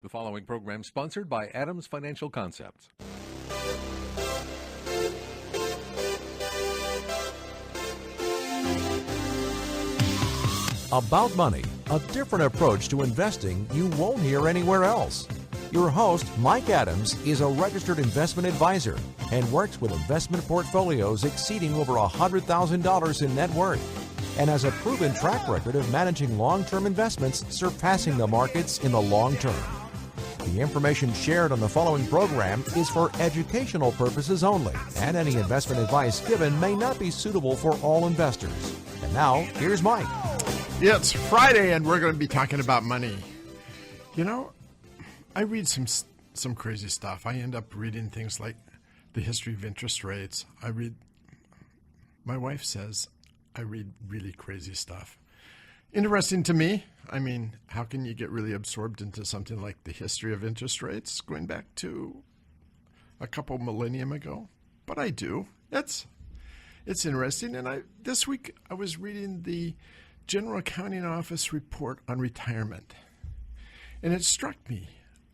The following program sponsored by Adams Financial Concepts. About money, a different approach to investing you won't hear anywhere else. Your host, Mike Adams, is a registered investment advisor and works with investment portfolios exceeding over $100,000 in net worth, and has a proven track record of managing long-term investments surpassing the markets in the long term. The information shared on the following program is for educational purposes only, and any investment advice given may not be suitable for all investors. And now, here's Mike. Yeah, it's Friday, and we're going to be talking about money. You know, I read some crazy stuff. I end up reading things like the history of interest rates. My wife says I read really crazy stuff. Interesting to me. I mean, how can you get really absorbed into something like the history of interest rates going back to a couple millennium ago? But I do. It's interesting. And this week I was reading the General Accounting Office report on retirement. And it struck me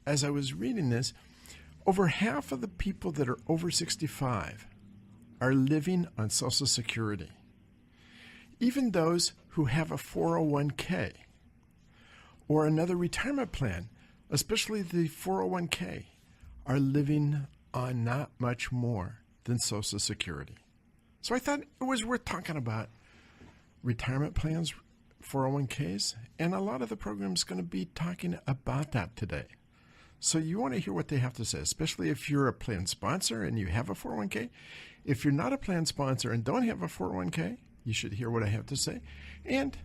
as I was reading this, over half of the people that are over 65 are living on Social Security. Even those who have a 401k or another retirement plan, especially the 401k, are living on not much more than Social Security. So I thought it was worth talking about retirement plans, 401ks, and a lot of the program is going to be talking about that today. So you want to hear what they have to say, especially if you're a plan sponsor and you have a 401k. If you're not a plan sponsor and don't have a 401k, you should hear what I have to say. And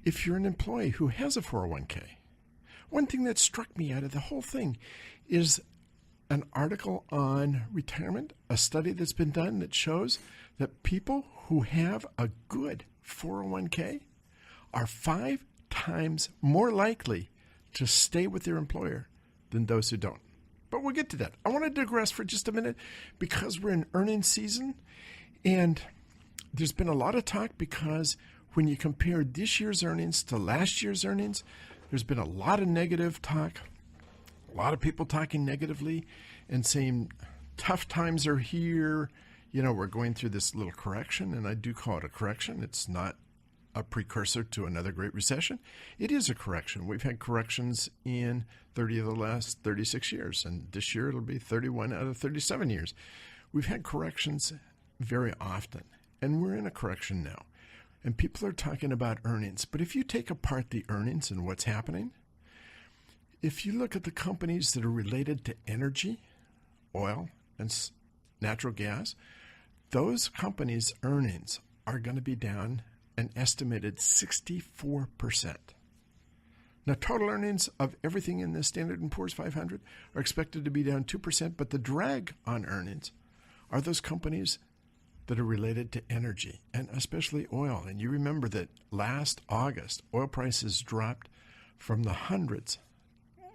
if you're an employee who has a 401k, one thing that struck me out of the whole thing is an article on retirement, a study that's been done that shows that people who have a good 401k are 5 times more likely to stay with their employer than those who don't. But we'll get to that. I want to digress for just a minute because we're in earnings season, and there's been a lot of talk because when you compare this year's earnings to last year's earnings, there's been a lot of negative talk, a lot of people talking negatively and saying tough times are here. You know, we're going through this little correction, and I do call it a correction. It's not a precursor to another great recession. It is a correction. We've had corrections in 30 of the last 36 years, and this year it'll be 31 out of 37 years. We've had corrections very often, and we're in a correction now. And people are talking about earnings. But if you take apart the earnings and what's happening, if you look at the companies that are related to energy, oil, and natural gas, those companies' earnings are going to be down an estimated 64%. Now, total earnings of everything in the Standard & Poor's 500 are expected to be down 2%, but the drag on earnings are those companies that are related to energy, and especially oil. And you remember that last August, oil prices dropped from the hundreds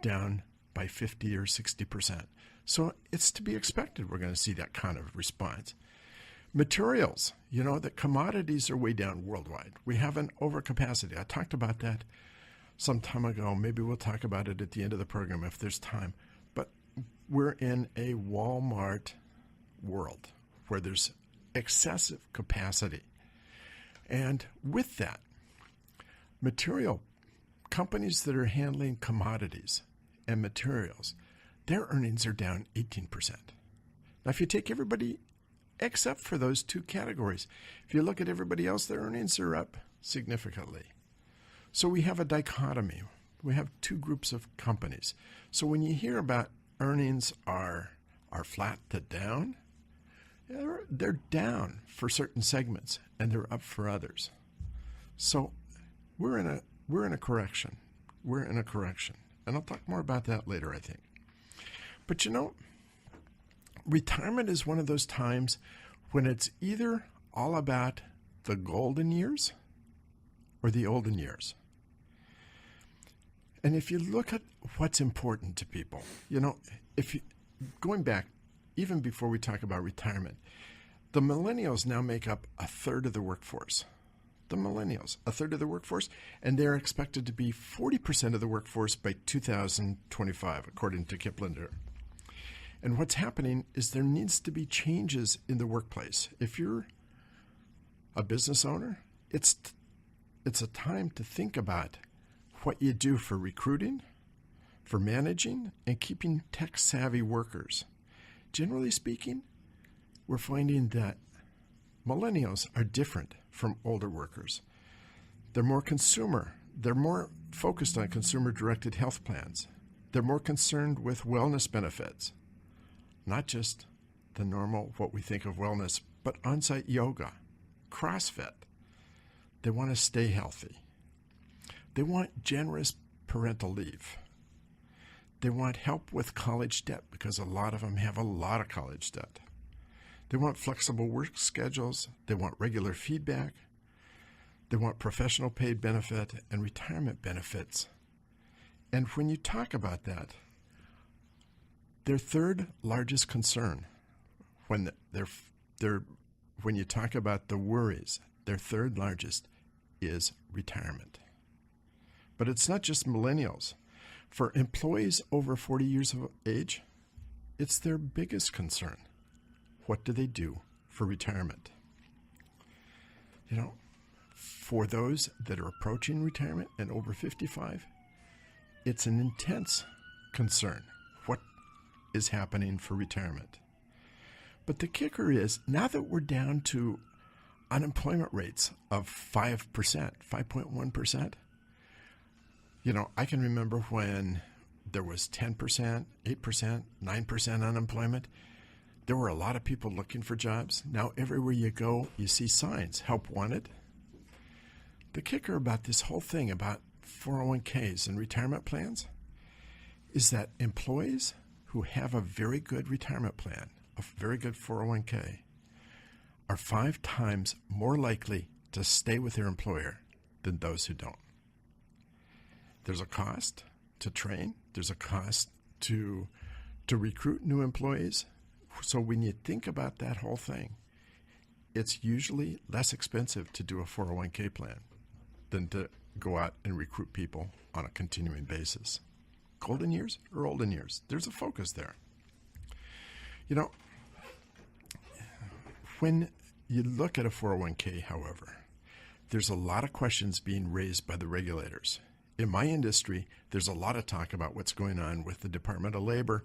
down by 50 or 60%. So it's to be expected we're going to see that kind of response. Materials, you know, that commodities are way down worldwide. We have an overcapacity. I talked about that some time ago. Maybe we'll talk about it at the end of the program if there's time. But we're in a Walmart world where there's excessive capacity. And with that, material companies that are handling commodities and materials, their earnings are down 18%. Now, if you take everybody except for those two categories, if you look at everybody else, their earnings are up significantly. So we have a dichotomy. We have two groups of companies. So when you hear about earnings are flat to down, they're down for certain segments and they're up for others. So we're in a correction. We're in a correction. And I'll talk more about that later, I think. But you know, retirement is one of those times when it's either all about the golden years or the olden years. And if you look at what's important to people, you know, going back, even before we talk about retirement, the millennials now make up a third of the workforce. the millennials, a third of the workforce, and they're expected to be 40% of the workforce by 2025, according to Kiplinger. And what's happening is there needs to be changes in the workplace. If you're a business owner, it's a time to think about what you do for recruiting, for managing, and keeping tech-savvy workers. Generally speaking, we're finding that millennials are different from older workers. They're more consumer. They're more focused on consumer-directed health plans. They're more concerned with wellness benefits, not just the normal, what we think of wellness, but on-site yoga, CrossFit. They want to stay healthy. They want generous parental leave. They want help with college debt because a lot of them have a lot of college debt. They want flexible work schedules. They want regular feedback. They want professional paid benefit and retirement benefits. And when you talk about that, their third largest concern, when you talk about the worries, their third largest is retirement. But it's not just millennials. For employees over 40 years of age, it's their biggest concern. What do they do for retirement? For those that are approaching retirement and over 55, it's an intense concern. What is happening for retirement? But the kicker is, now that we're down to unemployment rates of 5%, 5.1%, I can remember when there was 10%, 8%, 9% unemployment. There were a lot of people looking for jobs. Now everywhere you go, you see signs, help wanted. The kicker about this whole thing about 401ks and retirement plans is that employees who have a very good retirement plan, a very good 401k, are 5 times more likely to stay with their employer than those who don't. There's a cost to train. There's a cost to recruit new employees. So when you think about that whole thing, it's usually less expensive to do a 401k plan than to go out and recruit people on a continuing basis. Golden years or olden years? There's a focus there. When you look at a 401k, however, there's a lot of questions being raised by the regulators. In my industry, there's a lot of talk about what's going on with the Department of Labor,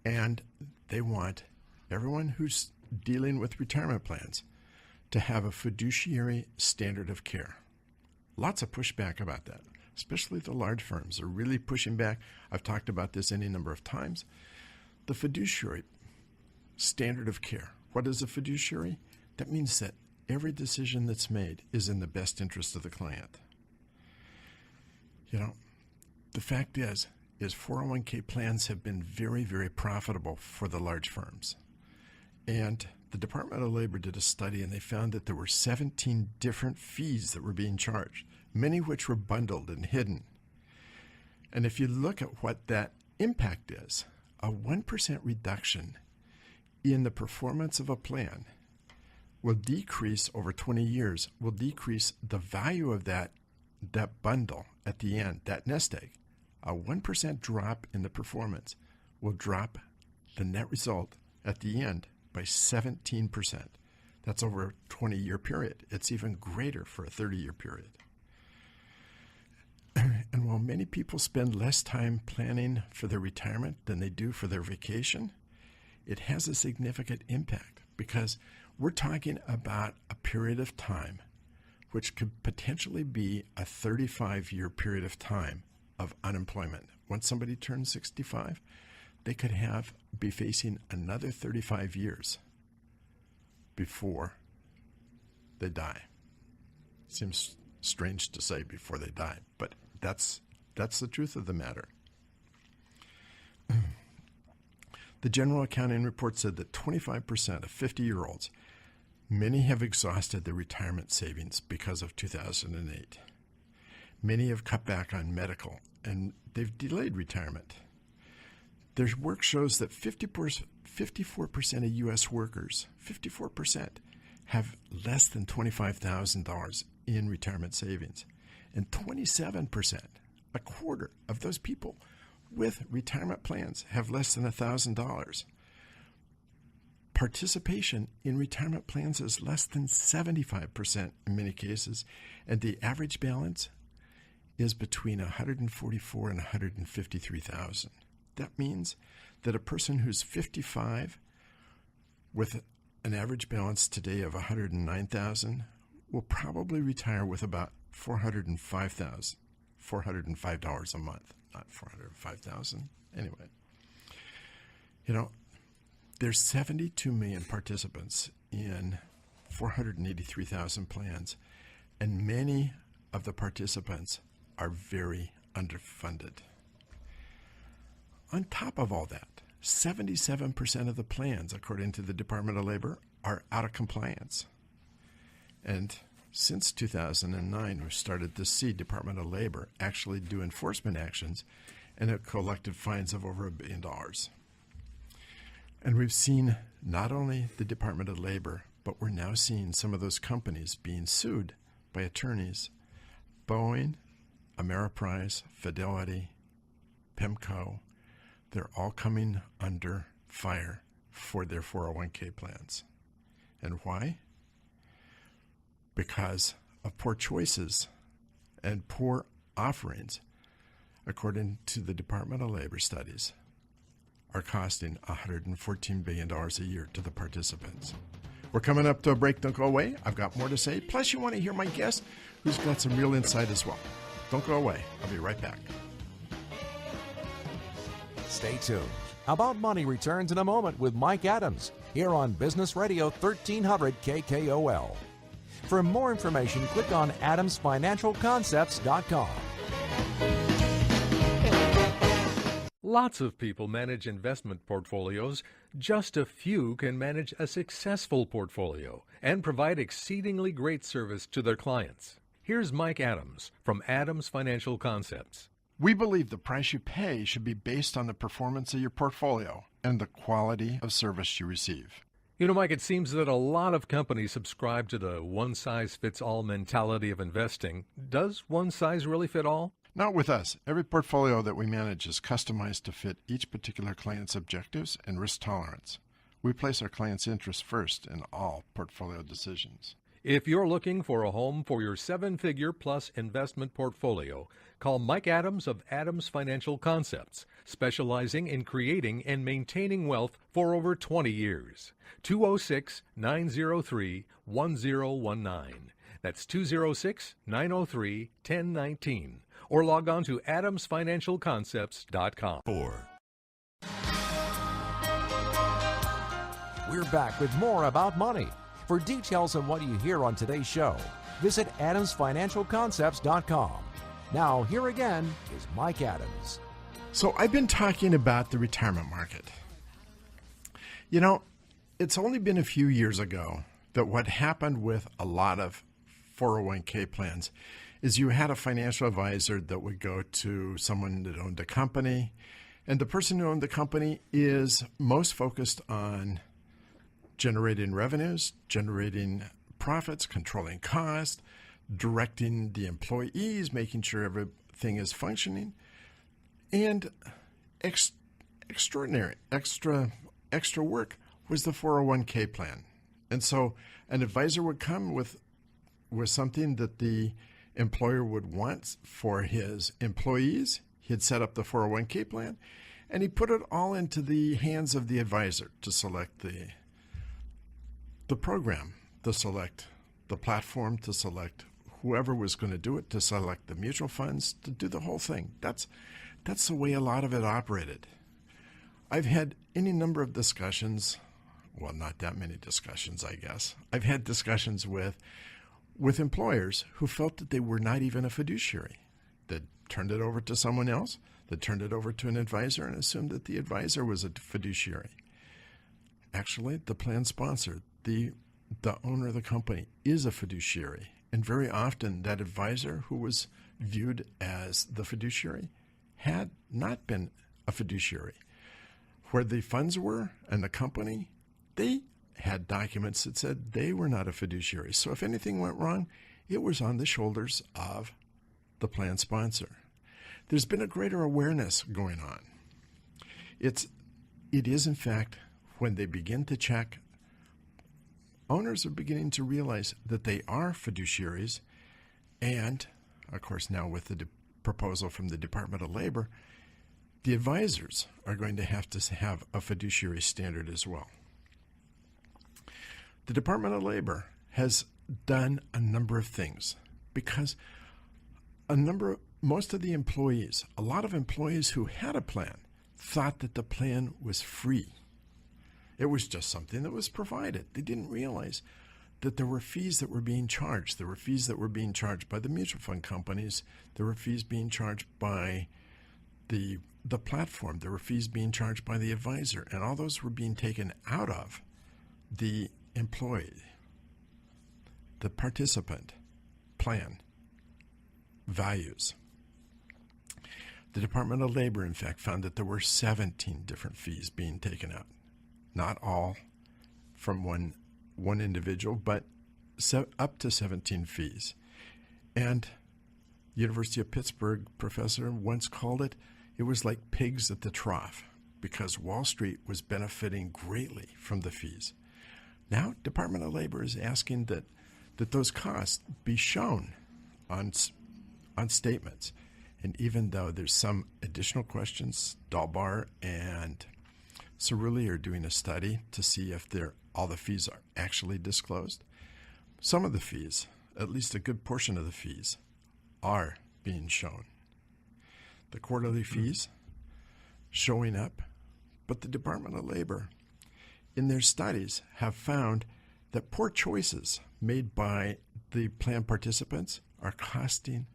and they want everyone who's dealing with retirement plans to have a fiduciary standard of care. Lots of pushback about that, especially the large firms are really pushing back. I've talked about this any number of times. The fiduciary standard of care. What is a fiduciary? That means that every decision that's made is in the best interest of the client. The fact is 401k plans have been very, very profitable for the large firms. And the Department of Labor did a study, and they found that there were 17 different fees that were being charged, many of which were bundled and hidden. And if you look at what that impact is, a 1% reduction in the performance of a plan will decrease over 20 years, will decrease the value of that bundle at the end, that nest egg. A 1% drop in the performance will drop the net result at the end by 17%. That's over a 20-year period. It's even greater for a 30-year period. And while many people spend less time planning for their retirement than they do for their vacation, it has a significant impact because we're talking about a period of time which could potentially be a 35-year period of time of unemployment. Once somebody turns 65, they could be facing another 35 years before they die. Seems strange to say before they die, but that's the truth of the matter. The General Accounting Report said that 25% of 50-year-olds, many have exhausted their retirement savings because of 2008. Many have cut back on medical, and they've delayed retirement. Their work shows that 54% of U.S. workers, 54%, have less than $25,000 in retirement savings. And 27%, a quarter of those people with retirement plans have less than $1,000. Participation in retirement plans is less than 75% in many cases, and the average balance is between $144,000 and $153,000. That means that a person who's 55 with an average balance today of $109,000 will probably retire with about $405 a month, not $405,000. Anyway, there's 72 million participants in 483,000 plans, and many of the participants are very underfunded. On top of all that, 77% of the plans, according to the Department of Labor, are out of compliance. And since 2009, we've started to see Department of Labor actually do enforcement actions and have collected fines of over $1 billion. And we've seen not only the Department of Labor, but we're now seeing some of those companies being sued by attorneys. Boeing, Ameriprise, Fidelity, PIMCO, they're all coming under fire for their 401k plans. And why? Because of poor choices and poor offerings, according to the Department of Labor studies, are costing $114 billion a year to the participants. We're coming up to a break. Don't go away. I've got more to say. Plus, you want to hear my guest, who's got some real insight as well. Don't go away. I'll be right back. Stay tuned. About Money returns in a moment with Mike Adams here on Business Radio 1300 KKOL. For more information, click on adamsfinancialconcepts.com. Lots of people manage investment portfolios. Just a few can manage a successful portfolio and provide exceedingly great service to their clients. Here's Mike Adams from Adams Financial Concepts. We believe the price you pay should be based on the performance of your portfolio and the quality of service you receive. Mike, it seems that a lot of companies subscribe to the one-size-fits-all mentality of investing. Does one size really fit all? Not with us. Every portfolio that we manage is customized to fit each particular client's objectives and risk tolerance. We place our clients' interests first in all portfolio decisions. If you're looking for a home for your seven-figure plus investment portfolio, call Mike Adams of Adams Financial Concepts, specializing in creating and maintaining wealth for over 20 years. 206-903-1019. That's 206-903-1019. Or log on to adamsfinancialconcepts.com. We're back with more About Money. For details on what you hear on today's show, visit adamsfinancialconcepts.com. Now, here again is Mike Adams. So I've been talking about the retirement market. It's only been a few years ago that what happened with a lot of 401k plans is you had a financial advisor that would go to someone that owned a company, and the person who owned the company is most focused on generating revenues, generating profits, controlling costs, directing the employees, making sure everything is functioning, and extra work was the 401k plan. And so an advisor would come with something that the employer would want for his employees. He'd set up the 401k plan, and he put it all into the hands of the advisor to select the program, to select the platform, to select whoever was going to do it, to select the mutual funds, to do the whole thing. That's the way a lot of it operated. I've had any number of discussions, well, not that many discussions, I guess. I've had discussions with employers who felt that they were not even a fiduciary. They turned it over to someone else, they turned it over to an advisor and assumed that the advisor was a fiduciary. Actually, the plan sponsor, the owner of the company, is a fiduciary. And very often that advisor who was viewed as the fiduciary had not been a fiduciary. Where the funds were and the company, they had documents that said they were not a fiduciary. So if anything went wrong, It was on the shoulders of the plan sponsor. There's been a greater awareness going on. It is, in fact, when they begin to check, owners are beginning to realize that they are fiduciaries, and, of course, now with the proposal from the Department of Labor, the advisors are going to have a fiduciary standard as well. The Department of Labor has done a number of things because most of the employees, a lot of employees who had a plan, thought that the plan was free. It was just something that was provided. They didn't realize that there were fees that were being charged. There were fees that were being charged by the mutual fund companies. There were fees being charged by the platform. There were fees being charged by the advisor. And all those were being taken out of the employee, the participant plan values. The Department of Labor, in fact, found that there were 17 different fees being taken out. Not all from one individual, but up to 17 fees. And University of Pittsburgh professor once called it was like pigs at the trough, because Wall Street was benefiting greatly from the fees. Now, Department of Labor is asking that those costs be shown on statements. And even though there's some additional questions, Dalbar and Cerulli are doing a study to see if all the fees are actually disclosed. Some of the fees, at least a good portion of the fees, are being shown. The quarterly fees showing up, but the Department of Labor, in their studies, have found that poor choices made by the plan participants are costing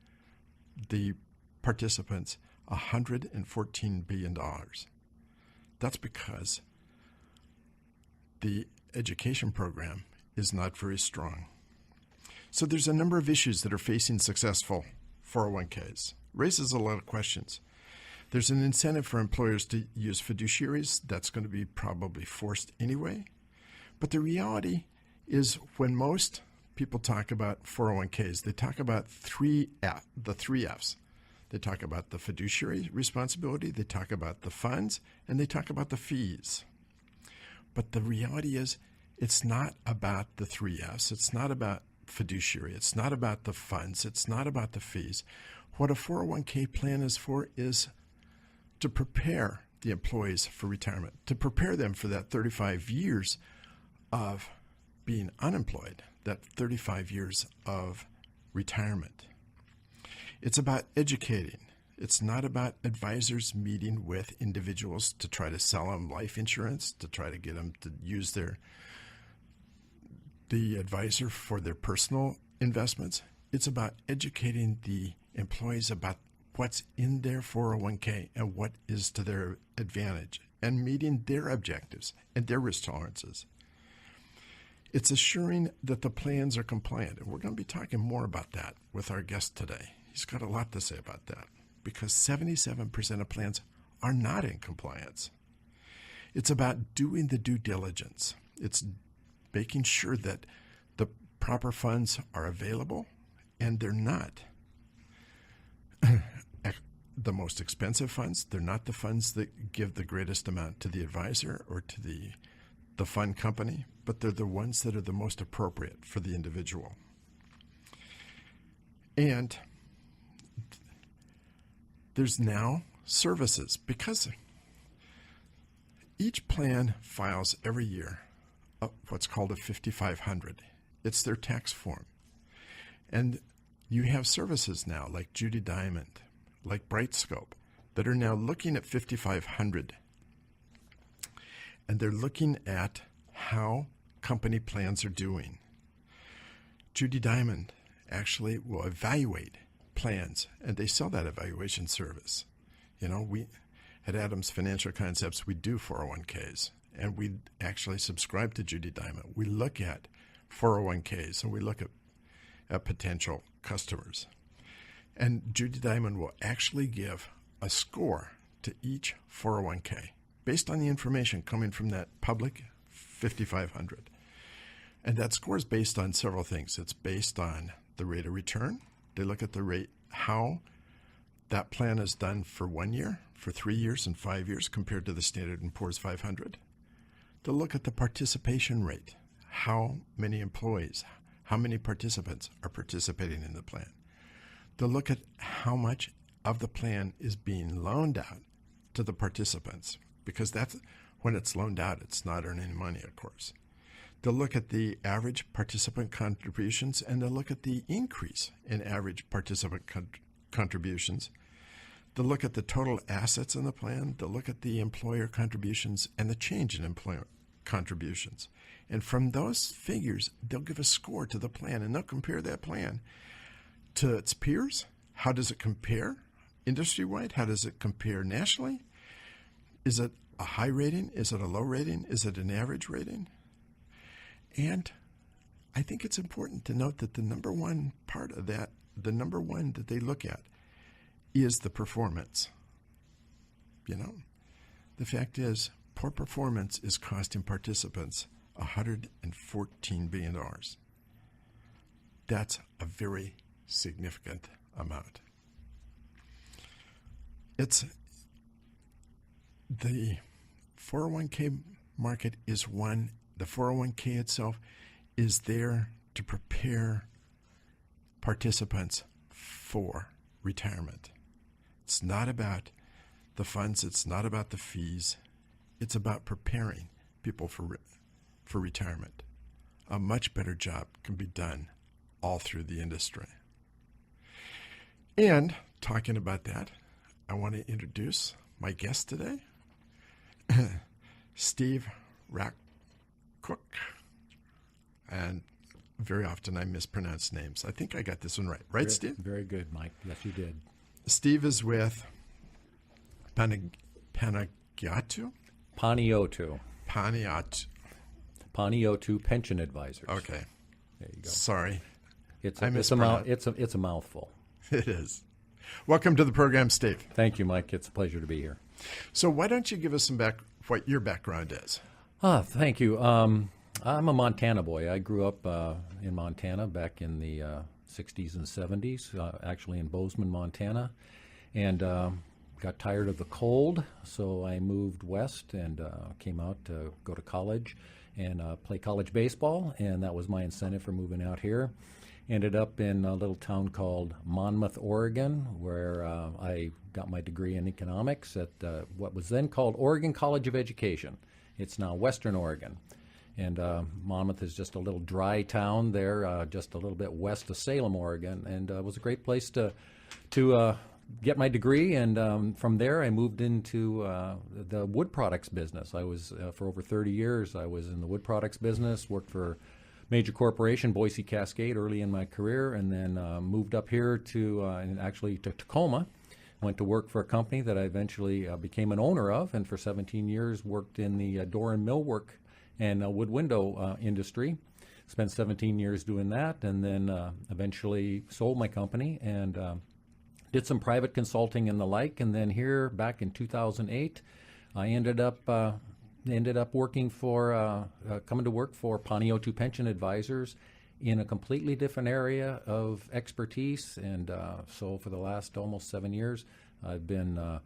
the participants $114 billion. That's because the education program is not very strong. So there's a number of issues that are facing successful 401ks. Raises a lot of questions. There's an incentive for employers to use fiduciaries. That's going to be probably forced anyway. But the reality is, when most people talk about 401ks, they talk about the three F's. They talk about the fiduciary responsibility, they talk about the funds, and they talk about the fees. But the reality is, it's not about the three F's. It's not about fiduciary. It's not about the funds. It's not about the fees. What a 401k plan is for is to prepare the employees for retirement, to prepare them for that 35 years of being unemployed, that 35 years of retirement. It's about educating. It's not about advisors meeting with individuals to try to sell them life insurance, to try to get them to use the advisor for their personal investments. It's about educating the employees about what's in their 401k and what is to their advantage, and meeting their objectives and their risk tolerances. It's assuring that the plans are compliant. And we're going to be talking more about that with our guest today. He's got a lot to say about that, because 77% of plans are not in compliance. It's about doing the due diligence. It's making sure that the proper funds are available, and they're not the most expensive funds. They're not the funds that give the greatest amount to the advisor or to the fund company, but they're the ones that are the most appropriate for the individual. And there's now services, because each plan files every year what's called a 5500. It's their tax form. And you have services now like Judy Diamond, like Brightscope, that are now looking at 5500. And they're looking at how company plans are doing. Judy Diamond actually will evaluate plans, and they sell that evaluation service. You know, we at Adams Financial Concepts, we do 401ks, and we actually subscribe to Judy Diamond. We look at 401ks, and we look at potential customers. And Judy Diamond will actually give a score to each 401k based on the information coming from that public 5500. And that score is based on several things. It's based on the rate of return. They look at the rate, how that plan is done for 1 year, for 3 years, and 5 years compared to the Standard & Poor's 500. They'll look at the participation rate, how many employees, how many participants are participating in the plan. They'll look at how much of the plan is being loaned out to the participants, because that's when it's loaned out, it's not earning money, of course. They'll look at the average participant contributions, and they'll look at the increase in average participant contributions. They'll look at the total assets in the plan. They'll look at the employer contributions and the change in employer contributions. And from those figures, they'll give a score to the plan, and they'll compare that plan to its peers. How does it compare industry-wide? How does it compare nationally? Is it a high rating? Is it a low rating? Is it an average rating? And I think it's important to note that the number one part of that, the number one that they look at, is the performance. You know, the fact is, poor performance is costing participants $114 billion. That's a very significant amount. It's the 401k market is one. The 401k itself is there to prepare participants for retirement. It's not about the funds. It's not about the fees. It's about preparing people for retirement. A much better job can be done all through the industry. And talking about that, I want to introduce my guest today, Steve Rackcook. And very often I mispronounce names. I think I got this one right. Right, Steve? Very good, Mike. Yes, you did. Steve is with Panagiotto? Panagiotto. Panagiotto. Pension Advisors. Okay. There you go. Sorry. It's I a mispronounced. it's a mouthful. It is. Welcome to the program, Steve. Thank you, Mike. It's a pleasure to be here. So why don't you give us some what your background is? Thank you. I'm a Montana boy. I grew up in Montana back in the 60s and 70s, actually in Bozeman, Montana, and got tired of the cold, so I moved west and came out to go to college and play college baseball, and that was my incentive for moving out here. Ended up in a little town called Monmouth, Oregon, where I got my degree in economics at what was then called Oregon College of Education. It's now Western Oregon. And Monmouth is just a little dry town there, just a little bit west of Salem, Oregon, and it was a great place to get my degree. And from there, I moved into the wood products business. I was, for over 30 years, I was in the wood products business, worked for major corporation, Boise Cascade, early in my career, and then moved up here to Tacoma. Went to work for a company that I eventually became an owner of, and for 17 years worked in the door and millwork and wood window industry. Spent 17 years doing that, and then eventually sold my company and did some private consulting and the like. And then here, back in 2008, I ended up working for, coming to work for Panagiotto Pension Advisors in a completely different area of expertise. And so for the last almost 7 years, I've been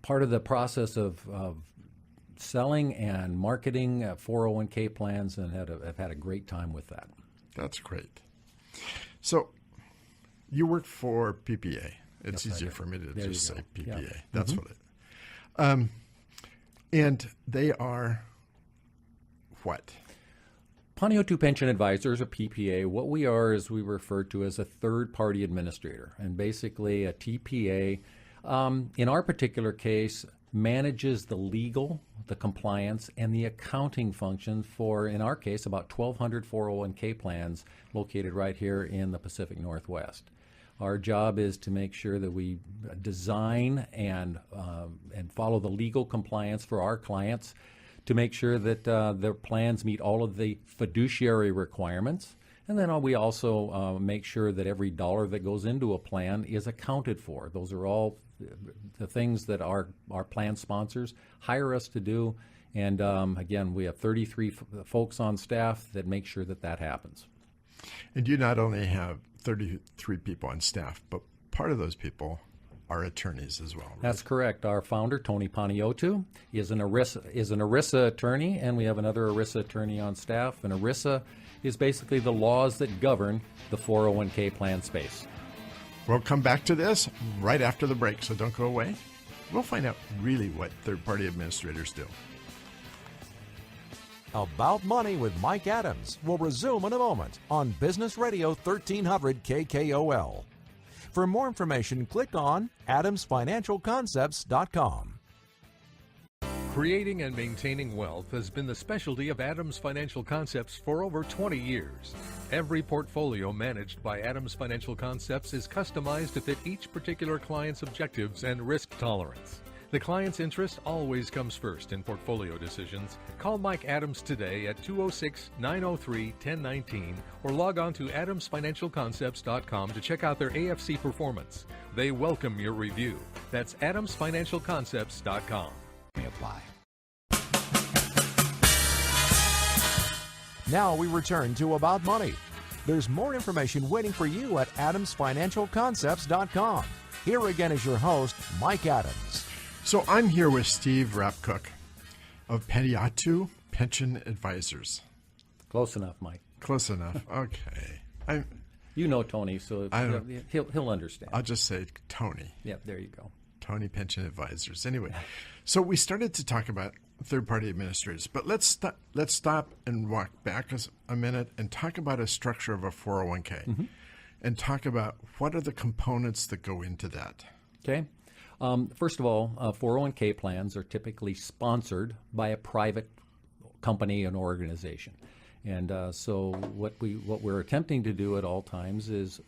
part of the process of selling and marketing 401k plans, and have had a great time with that. That's great. So you work for PPA. It's Yes, I easier do. for me to There just you say go. PPA. Yeah. That's what it. And they are what? Panagiotto Pension Advisors, or PPA, what we are is we refer to as a third-party administrator, and basically a TPA, in our particular case, manages the legal, the compliance, and the accounting functions for, in our case, about 1,200 401k plans located right here in the Pacific Northwest. Our job is to make sure that we design and follow the legal compliance for our clients, to make sure that their plans meet all of the fiduciary requirements. And then we also make sure that every dollar that goes into a plan is accounted for. Those are all the things that our plan sponsors hire us to do. And again, we have 33 folks on staff that make sure that that happens. And you not only have 33 people on staff, but part of those people are attorneys as well. Right? That's correct. Our founder, Tony Paniotu, is an ERISA attorney, and we have another ERISA attorney on staff. And ERISA is basically the laws that govern the 401k plan space. We'll come back to this right after the break, so don't go away. We'll find out really what third-party administrators do. About Money with Mike Adams will resume in a moment on Business Radio 1300 KKOL. For more information, click on adamsfinancialconcepts.com. Creating and maintaining wealth has been the specialty of Adams Financial Concepts for over 20 years. Every portfolio managed by Adams Financial Concepts is customized to fit each particular client's objectives and risk tolerance. The client's interest always comes first in portfolio decisions. Call Mike Adams today at 206-903-1019 or log on to adamsfinancialconcepts.com to check out their AFC performance. They welcome your review. That's adamsfinancialconcepts.com. May apply. Now we return to About Money. There's more information waiting for you at adamsfinancialconcepts.com. Here again is your host, Mike Adams. So I'm here with Steve Rapcook of Pediatu Pension Advisors. Close enough, Mike. Close enough. Okay. You know Tony, so he'll understand. I'll just say Tony. Yep, there you go. Tony Pension Advisors. Anyway, so we started to talk about third-party administrators, but let's stop and walk back a minute and talk about a structure of a 401k and talk about what are the components that go into that. Okay. First of all, 401k plans are typically sponsored by a private company and organization. And so what we're attempting to do at all times is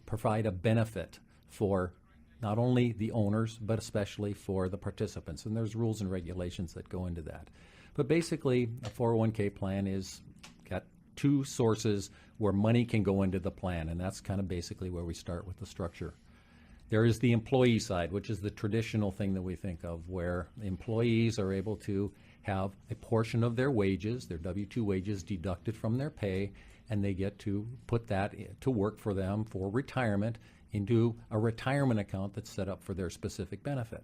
provide a benefit for not only the owners, but especially for the participants. And there's rules and regulations that go into that. But basically, a 401k plan is got two sources where money can go into the plan, and that's kind of basically where we start with the structure. There is the employee side, which is the traditional thing that we think of, where employees are able to have a portion of their wages, their W-2 wages, deducted from their pay, and they get to put that to work for them for retirement into a retirement account that's set up for their specific benefit.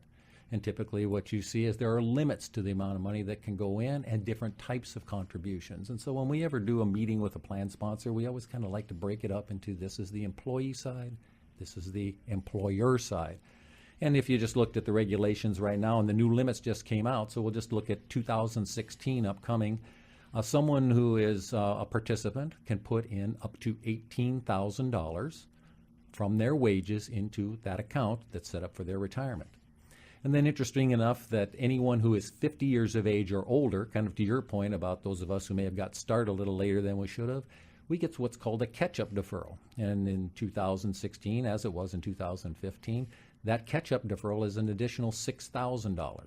And typically what you see is there are limits to the amount of money that can go in and different types of contributions. And so when we ever do a meeting with a plan sponsor, we always kind of like to break it up into this is the employee side, this is the employer side. And if you just looked at the regulations right now, and the new limits just came out, so we'll just look at 2016 upcoming, someone who is a participant can put in up to $18,000 from their wages into that account that's set up for their retirement. And then interesting enough that anyone who is 50 years of age or older, kind of to your point about those of us who may have got started a little later than we should have, we get what's called a catch-up deferral. And in 2016, as it was in 2015, that catch-up deferral is an additional $6,000.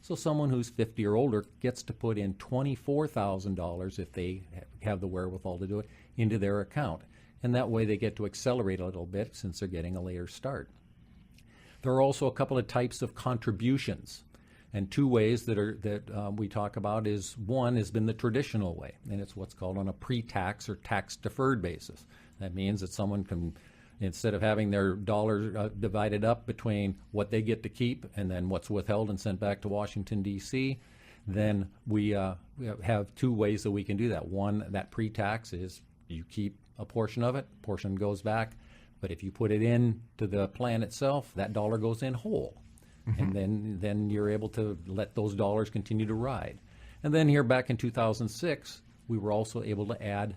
So someone who's 50 or older gets to put in $24,000 if they have the wherewithal to do it into their account. And that way they get to accelerate a little bit since they're getting a later start. There are also a couple of types of contributions. And two ways that we talk about is one has been the traditional way, and it's what's called on a pre-tax or tax-deferred basis. That means that someone can, instead of having their dollars divided up between what they get to keep and then what's withheld and sent back to Washington, D.C., then we have two ways that we can do that. One, that pre-tax is you keep a portion of it, portion goes back, but if you put it in to the plan itself, that dollar goes in whole. And then you're able to let those dollars continue to ride. And then here back in 2006, we were also able to add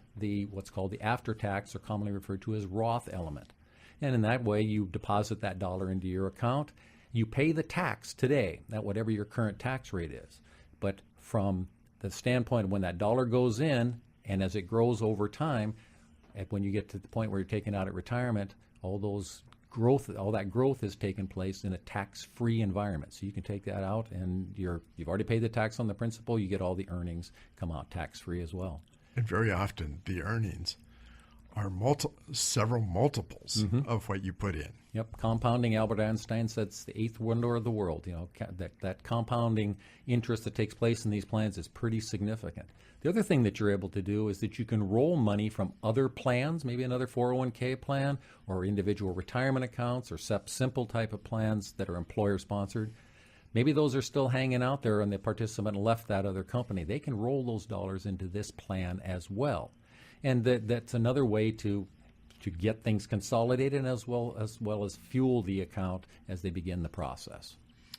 what's called the after-tax, or commonly referred to as Roth element. And in that way, you deposit that dollar into your account. You pay the tax today at whatever your current tax rate is. But from the standpoint of when that dollar goes in, and as it grows over time, when you get to the point where you're taking out at retirement, all that growth has taken place in a tax-free environment. So you can take that out, and you've already paid the tax on the principal. You get all the earnings come out tax-free as well. And very often the earnings are several multiples of what you put in. Yep, compounding. Albert Einstein said it's the eighth wonder of the world. You know, that compounding interest that takes place in these plans is pretty significant. The other thing that you're able to do is that you can roll money from other plans, maybe another 401k plan or individual retirement accounts or simple type of plans that are employer sponsored. Maybe those are still hanging out there and the participant left that other company. They can roll those dollars into this plan as well. And that's another way to get things consolidated as well as fuel the account as they begin the process.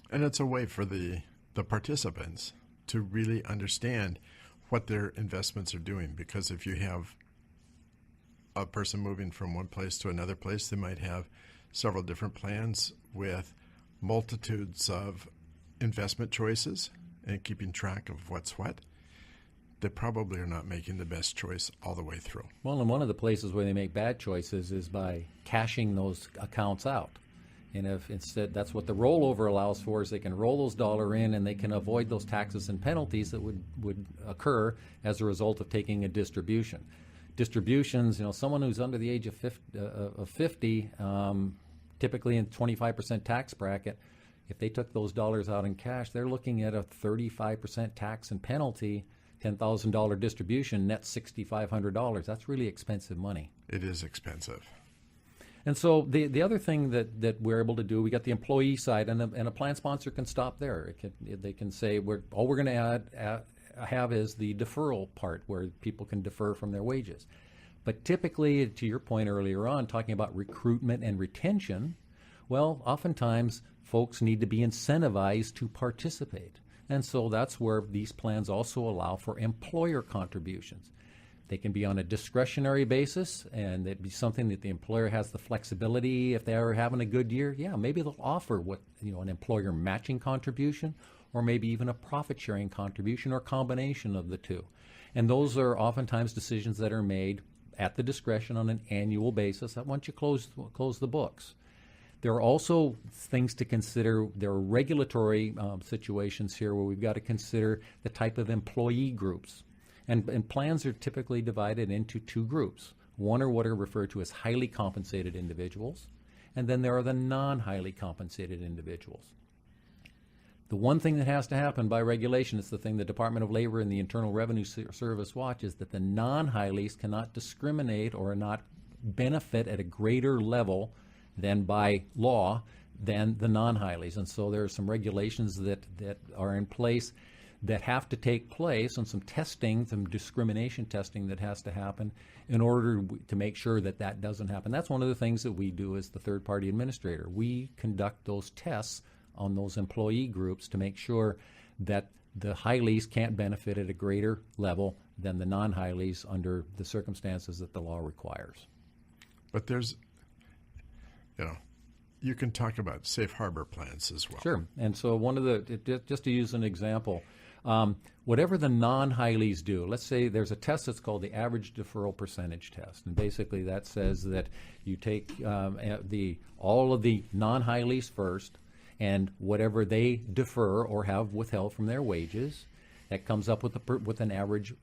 And it's a way for the participants to really understand what their investments are doing, because if you have a person moving from one place to another place, they might have several different plans with multitudes of investment choices and keeping track of what's what. They probably are not making the best choice all the way through. Well, and one of the places where they make bad choices is by cashing those accounts out. And if instead that's what the rollover allows for, is they can roll those dollars in and they can avoid those taxes and penalties that would occur as a result of taking a distribution. Distributions, you know, someone who's under the age of 50, typically in 25% tax bracket, if they took those dollars out in cash, they're looking at a 35% tax and penalty. $10,000 distribution, net $6,500. That's really expensive money. It is expensive. And so the other thing that we're able to do, we got the employee side, and a plan sponsor can stop there. They can say, all we're going to have is the deferral part, where people can defer from their wages. But typically, to your point earlier on, talking about recruitment and retention, well, oftentimes folks need to be incentivized to participate. And so that's where these plans also allow for employer contributions. They can be on a discretionary basis, and it'd be something that the employer has the flexibility. If they are having a good year, yeah, maybe they'll offer an employer matching contribution, or maybe even a profit sharing contribution, or combination of the two. And those are oftentimes decisions that are made at the discretion on an annual basis once you close the books. There are also things to consider. There are regulatory situations here where we've got to consider the type of employee groups. And plans are typically divided into two groups. One are what are referred to as highly compensated individuals, and then there are the non-highly compensated individuals. The one thing that has to happen by regulation, it's the thing the Department of Labor and the Internal Revenue Service watch, is that the non-highlies cannot discriminate or not benefit at a greater level than by law than the non-highlies. And so there are some regulations that are in place that have to take place, and some testing, some discrimination testing that has to happen in order to make sure that doesn't happen. That's one of the things that we do as the third-party administrator. We conduct those tests on those employee groups to make sure that the highlies can't benefit at a greater level than the non-highlies under the circumstances that the law requires. But there's, you can talk about safe harbor plans as well. Sure. And so just to use an example, whatever the non-highlies do, let's say there's a test that's called the average deferral percentage test. And basically that says that you take all of the non-highlies first, and whatever they defer or have withheld from their wages, that comes up with an average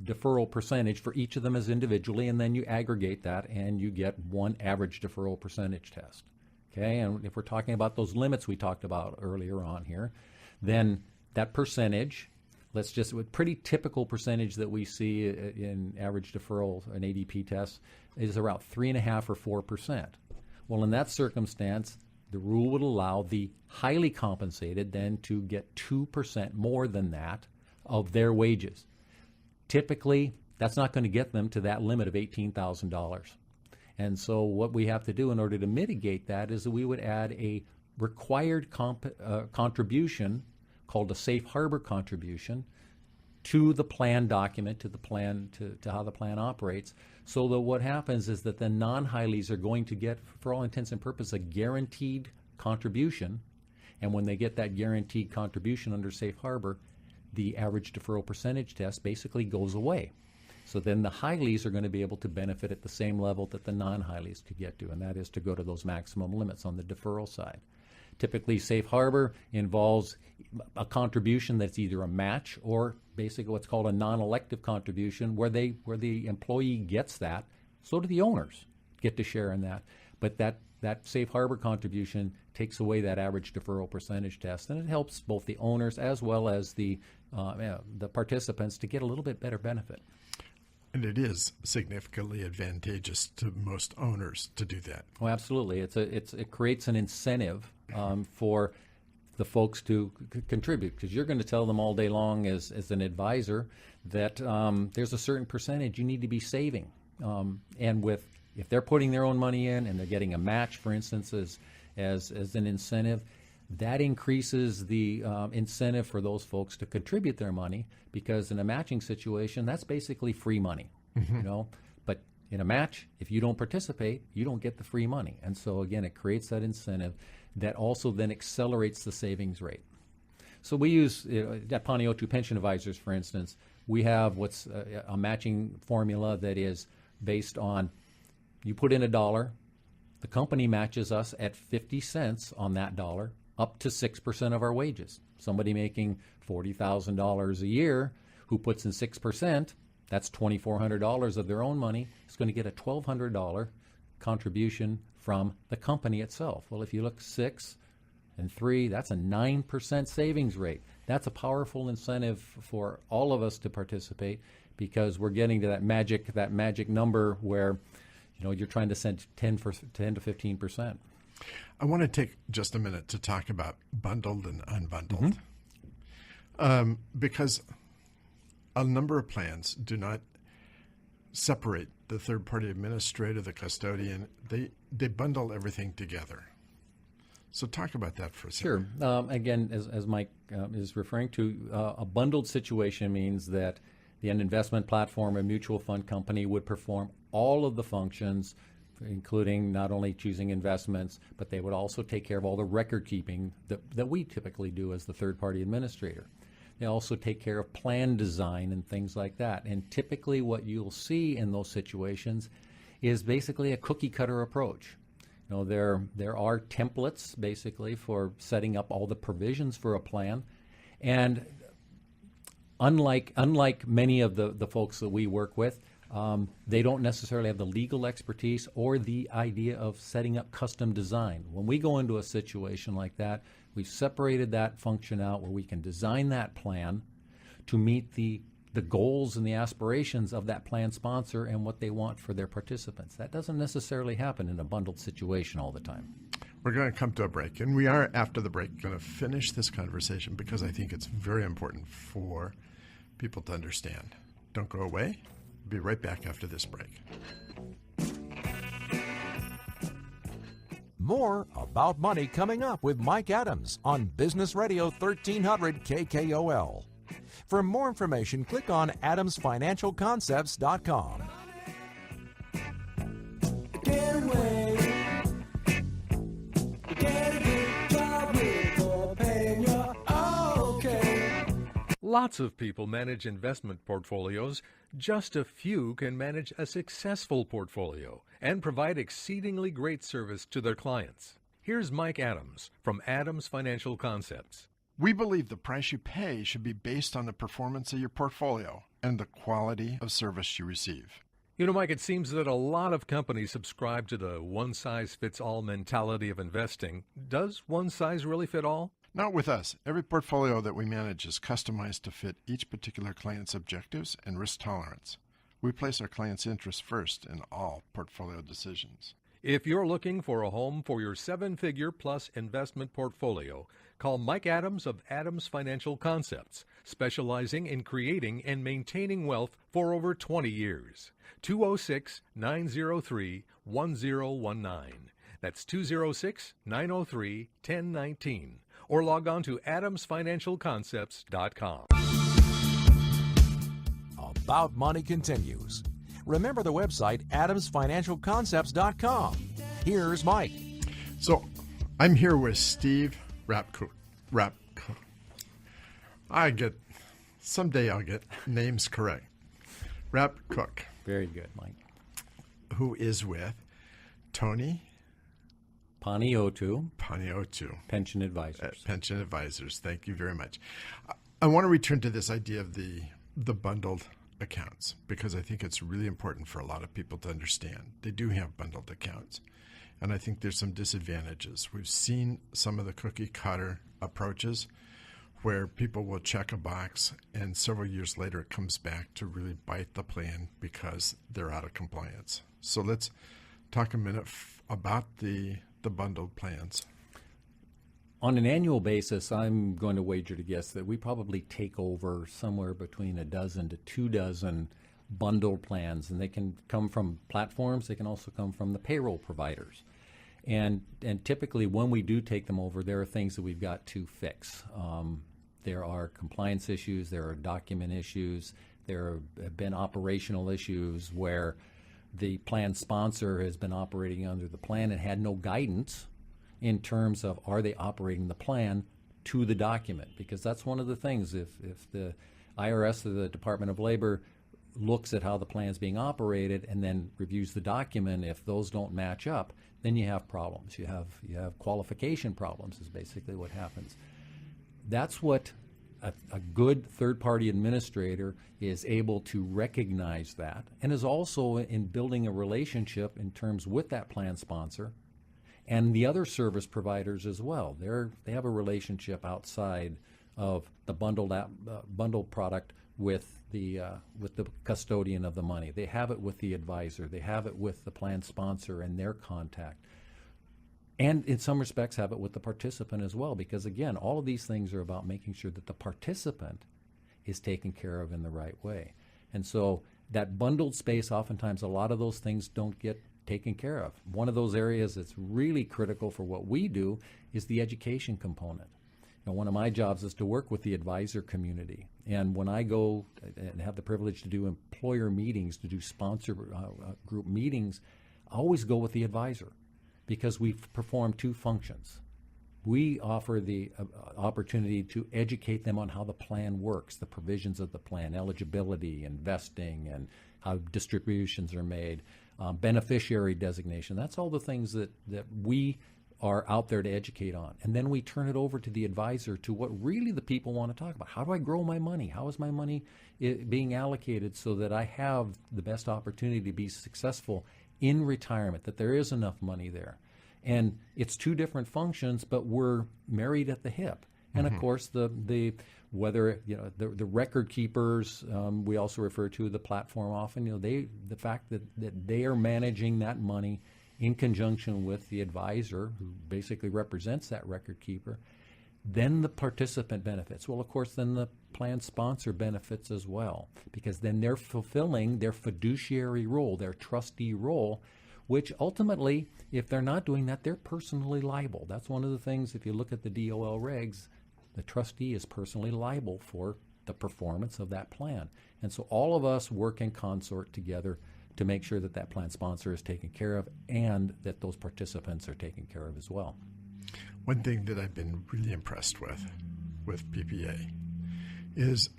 deferral percentage for each of them as individually, and then you aggregate that and you get one average deferral percentage test. Okay, and if we're talking about those limits we talked about earlier on here, then that percentage, a pretty typical percentage that we see in average deferral, an ADP test, is around 3.5% or 4%. Well, in that circumstance, the rule would allow the highly compensated then to get 2% more than that of their wages. Typically, that's not going to get them to that limit of $18,000. And so what we have to do in order to mitigate that is that we would add a required contribution called a safe harbor contribution to the plan document, to the plan, to how the plan operates, so that what happens is that the non-highlies are going to get, for all intents and purposes, a guaranteed contribution. And when they get that guaranteed contribution under safe harbor, the average deferral percentage test basically goes away. So then the highlies are going to be able to benefit at the same level that the non-highlies could get to, and that is to go to those maximum limits on the deferral side. Typically, safe harbor involves a contribution that's either a match or basically what's called a non-elective contribution, where the employee gets that So do the owners get to share in that. But that safe harbor contribution takes away that average deferral percentage test, and it helps both the owners as well as the participants to get a little bit better benefit. And it is significantly advantageous to most owners to do that. Oh, absolutely. It creates an incentive for the folks to contribute, because you're going to tell them all day long as an advisor that there's a certain percentage you need to be saving. And if they're putting their own money in and they're getting a match, for instance, as an incentive, that increases the incentive for those folks to contribute their money, because in a matching situation, that's basically free money, But in a match, if you don't participate, you don't get the free money. And so again, it creates that incentive that also then accelerates the savings rate. So we use, at Paniotu Pension Advisors, for instance, we have what's a matching formula that is based on, you put in $1, the company matches us at 50 cents on that dollar, up to 6% of our wages. Somebody making $40,000 a year who puts in 6%, that's $2,400 of their own money, is going to get a $1,200 contribution from the company itself. Well, if you look 6 and 3, that's a 9% savings rate. That's a powerful incentive for all of us to participate, because we're getting to that magic number where you're trying to send 10 to 15%. I want to take just a minute to talk about bundled and unbundled, because a number of plans do not separate the third-party administrator, the custodian. They bundle everything together. So talk about that for a second. Sure. Again, as Mike is referring to, a bundled situation means that the investment platform or mutual fund company would perform all of the functions, including not only choosing investments, but they would also take care of all the record keeping that we typically do as the third-party administrator. They also take care of plan design and things like that. And typically what you'll see in those situations is basically a cookie-cutter approach. There are templates basically for setting up all the provisions for a plan. And unlike many of the folks that we work with, they don't necessarily have the legal expertise or the idea of setting up custom design. When we go into a situation like that, we've separated that function out where we can design that plan to meet the goals and the aspirations of that plan sponsor and what they want for their participants. That doesn't necessarily happen in a bundled situation all the time. We're going to come to a break, and we are, after the break, going to finish this conversation because I think it's very important for people to understand. Don't go away. Be right back after this break. More About Money coming up with Mike Adams on Business Radio 1300 KKOL. For more information, click on adamsfinancialconcepts.com. Lots of people manage investment portfolios. Just a few can manage a successful portfolio and provide exceedingly great service to their clients. Here's Mike Adams from Adams Financial Concepts. We believe the price you pay should be based on the performance of your portfolio and the quality of service you receive. Mike, it seems that a lot of companies subscribe to the one-size-fits-all mentality of investing. Does one size really fit all? Not with us. Every portfolio that we manage is customized to fit each particular client's objectives and risk tolerance. We place our clients' interests first in all portfolio decisions. If you're looking for a home for your 7-figure plus investment portfolio, call Mike Adams of Adams Financial Concepts, specializing in creating and maintaining wealth for over 20 years. 206-903-1019. That's 206-903-1019. Or log on to adamsfinancialconcepts.com. About Money continues. Remember the website adamsfinancialconcepts.com. Here's Mike. So I'm here with Steve Rapcook. Someday I'll get names correct. Rapcook. Very good, Mike. Who is with Tony Paniotu Pension Advisors. Pension Advisors. Thank you very much. I want to return to this idea of the bundled accounts, because I think it's really important for a lot of people to understand. They do have bundled accounts, and I think there's some disadvantages. We've seen some of the cookie cutter approaches where people will check a box and several years later it comes back to really bite the plan because they're out of compliance. So let's talk a minute about the bundled plans. On an annual basis, I'm going to wager to guess that we probably take over somewhere between a dozen to 2 dozen bundled plans, and they can come from platforms. They can also come from the payroll providers. And typically when we do take them over, there are things that we've got to fix. There are compliance issues, there are document issues, there have been operational issues where the plan sponsor has been operating under the plan and had no guidance in terms of are they operating the plan to the document, because that's one of the things. If the IRS or the Department of Labor looks at how the plan is being operated and then reviews the document, if those don't match up, then you have problems. You have qualification problems is basically what happens. That's what a good third-party administrator is able to recognize that, and is also in building a relationship in terms with that plan sponsor and the other service providers as well. They have a relationship outside of the bundled product with the custodian of the money. They have it with the advisor. They have it with the plan sponsor and their contact. And in some respects have it with the participant as well, because again, all of these things are about making sure that the participant is taken care of in the right way. And so that bundled space, oftentimes a lot of those things don't get taken care of. One of those areas that's really critical for what we do is the education component. One of my jobs is to work with the advisor community. And when I go and have the privilege to do employer meetings, to do sponsor group meetings, I always go with the advisor, because we perform 2 functions. We offer the opportunity to educate them on how the plan works, the provisions of the plan, eligibility, investing, and how distributions are made, beneficiary designation. That's all the things that we are out there to educate on. And then we turn it over to the advisor to what really the people want to talk about. How do I grow my money? How is my money being allocated so that I have the best opportunity to be successful in retirement, that there is enough money there? And it's 2 different functions, but we're married at the hip. And of course, the record keepers, we also refer to the platform often. The fact that they are managing that money in conjunction with the advisor, who basically represents that record keeper, then the participant benefits. Well, of course, then the plan sponsor benefits as well, because then they're fulfilling their fiduciary role, their trustee role, which ultimately, if they're not doing that, they're personally liable. That's one of the things, if you look at the DOL regs, the trustee is personally liable for the performance of that plan. And so all of us work in consort together to make sure that that plan sponsor is taken care of and that those participants are taken care of as well. One thing that I've been really impressed with PPA is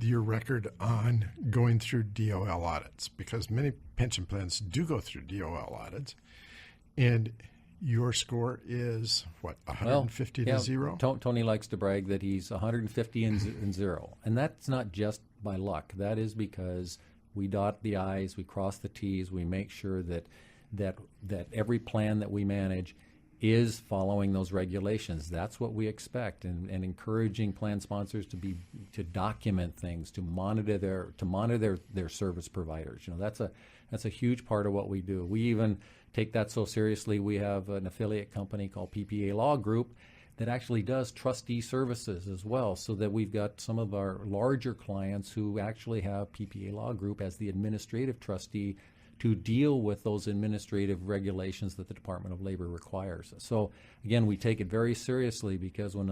your record on going through DOL audits, because many pension plans do go through DOL audits, and your score is, 150 to 0? Tony likes to brag that he's 150 and 0. And that's not just by luck. That is because we dot the I's, we cross the T's, we make sure that every plan that we manage is following those regulations. That's what we expect, and encouraging plan sponsors to document things, to monitor their service providers. That's a huge part of what we do. We even take that so seriously. We have an affiliate company called PPA Law Group that actually does trustee services as well, so that we've got some of our larger clients who actually have PPA Law Group as the administrative trustee to deal with those administrative regulations that the Department of Labor requires. So again, we take it very seriously, because when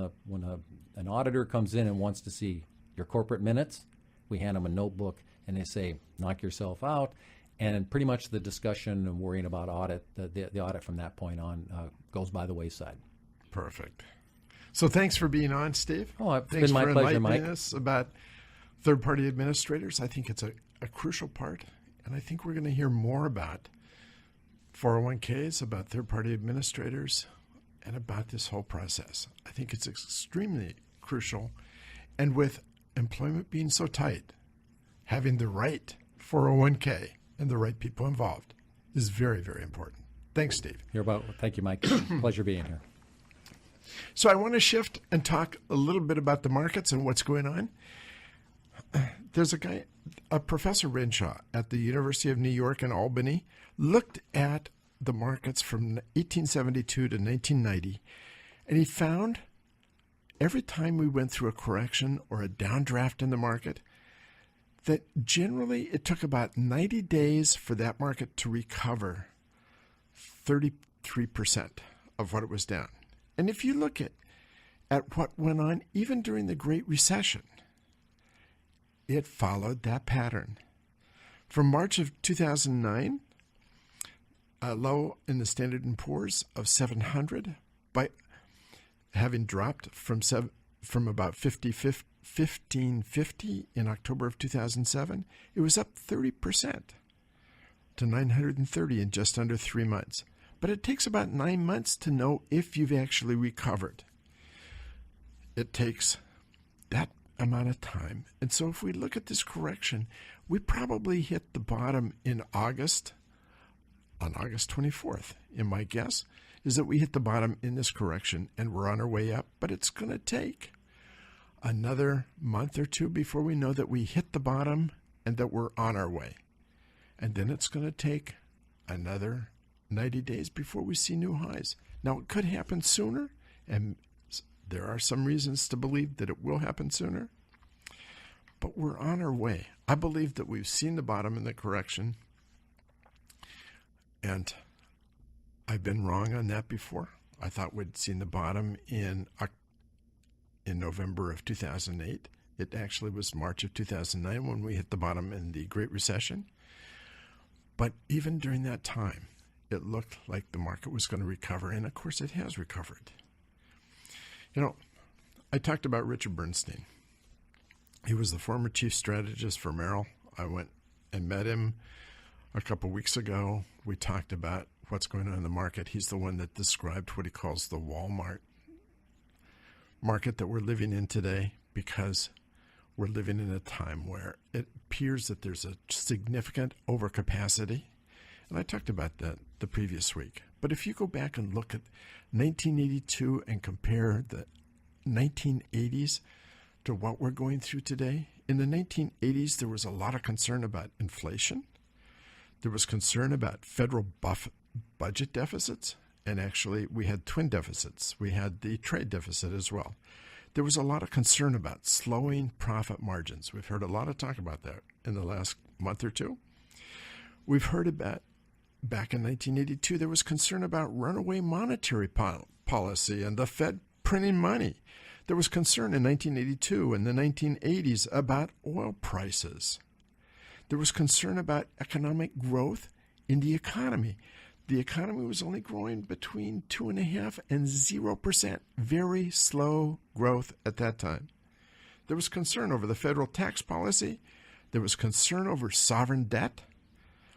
an auditor comes in and wants to see your corporate minutes, we hand them a notebook and they say, knock yourself out. And pretty much the discussion and worrying about audit, the audit from that point on goes by the wayside. Perfect. So thanks for being on, Steve. Oh, it's thanks been my for pleasure, enlightening Mike. us about third-party administrators. I think it's a crucial part, and I think we're going to hear more about 401ks, about third-party administrators, and about this whole process. I think it's extremely crucial, and with employment being so tight, having the right 401k and the right people involved is very, very important. Thanks, Steve. Thank you, Mike. Pleasure being here. So I want to shift and talk a little bit about the markets and what's going on. There's a Professor Renshaw at the University of New York in Albany, looked at the markets from 1872 to 1990, and he found every time we went through a correction or a downdraft in the market, that generally it took about 90 days for that market to recover 33% of what it was down. And if you look at what went on even during the Great Recession, it followed that pattern. From March of 2009, a low in the Standard & Poor's of 700, by having dropped from about 1550 in October of 2007, it was up 30% to 930 in just under 3 months. But it takes about 9 months to know if you've actually recovered. It takes that amount of time. And so if we look at this correction, we probably hit the bottom in August, on August 24th. And my guess is that we hit the bottom in this correction and we're on our way up, but it's going to take another month or two before we know that we hit the bottom and that we're on our way. And then it's going to take another 90 days before we see new highs. Now, it could happen sooner, and there are some reasons to believe that it will happen sooner, but we're on our way. I believe that we've seen the bottom in the correction, and I've been wrong on that before. I thought we'd seen the bottom in November of 2008. It actually was March of 2009 when we hit the bottom in the Great Recession. But even during that time, it looked like the market was going to recover, and of course it has recovered. You know, I talked about Richard Bernstein. He was the former chief strategist for Merrill. I went and met him a couple weeks ago. We talked about what's going on in the market. He's the one that described what he calls the Walmart market that we're living in today, because we're living in a time where it appears that there's a significant overcapacity. And I talked about that the previous week. But if you go back and look at 1982 and compare the 1980s to what we're going through today, in the 1980s, there was a lot of concern about inflation. There was concern about federal budget deficits. And actually, we had twin deficits. We had the trade deficit as well. There was a lot of concern about slowing profit margins. We've heard a lot of talk about that in the last month or two. We've heard about, back in 1982, there was concern about runaway monetary policy and the Fed printing money. There was concern in 1982 and the 1980s about oil prices. There was concern about economic growth in the economy. The economy was only growing between 2.5% and 0%. Very slow growth at that time. There was concern over the federal tax policy. There was concern over sovereign debt,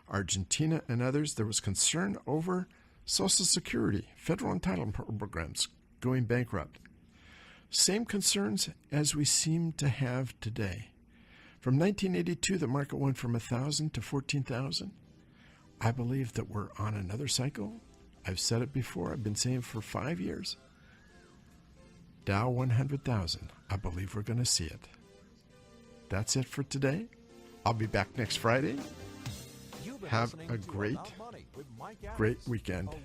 Argentina and others. There was concern over Social Security, federal entitlement programs going bankrupt. Same concerns as we seem to have today. From 1982, the market went from 1,000 to 14,000. I believe that we're on another cycle. I've said it before. I've been saying for 5 years. Dow 100,000. I believe we're going to see it. That's it for today. I'll be back next Friday. Have a great weekend.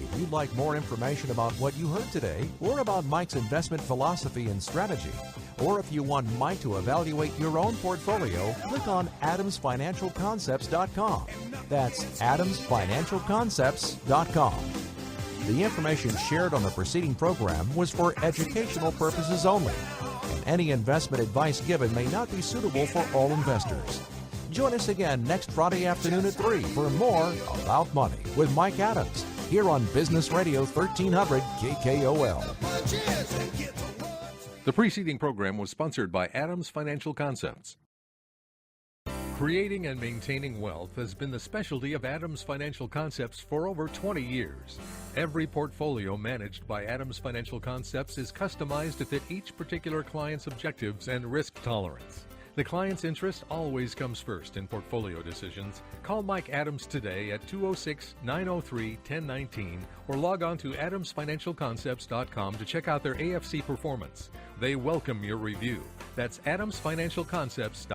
If you'd like more information about what you heard today, or about Mike's investment philosophy and strategy, or if you want Mike to evaluate your own portfolio, click on AdamsFinancialConcepts.com. That's AdamsFinancialConcepts.com. The information shared on the preceding program was for educational purposes only, and any investment advice given may not be suitable for all investors. Join us again next Friday afternoon at 3 for more About Money with Mike Adams, here on Business Radio 1300 KKOL. The preceding program was sponsored by Adams Financial Concepts. Creating and maintaining wealth has been the specialty of Adams Financial Concepts for over 20 years. Every portfolio managed by Adams Financial Concepts is customized to fit each particular client's objectives and risk tolerance. The client's interest always comes first in portfolio decisions. Call Mike Adams today at 206-903-1019 or log on to adamsfinancialconcepts.com to check out their AFC performance. They welcome your review. That's adamsfinancialconcepts.com.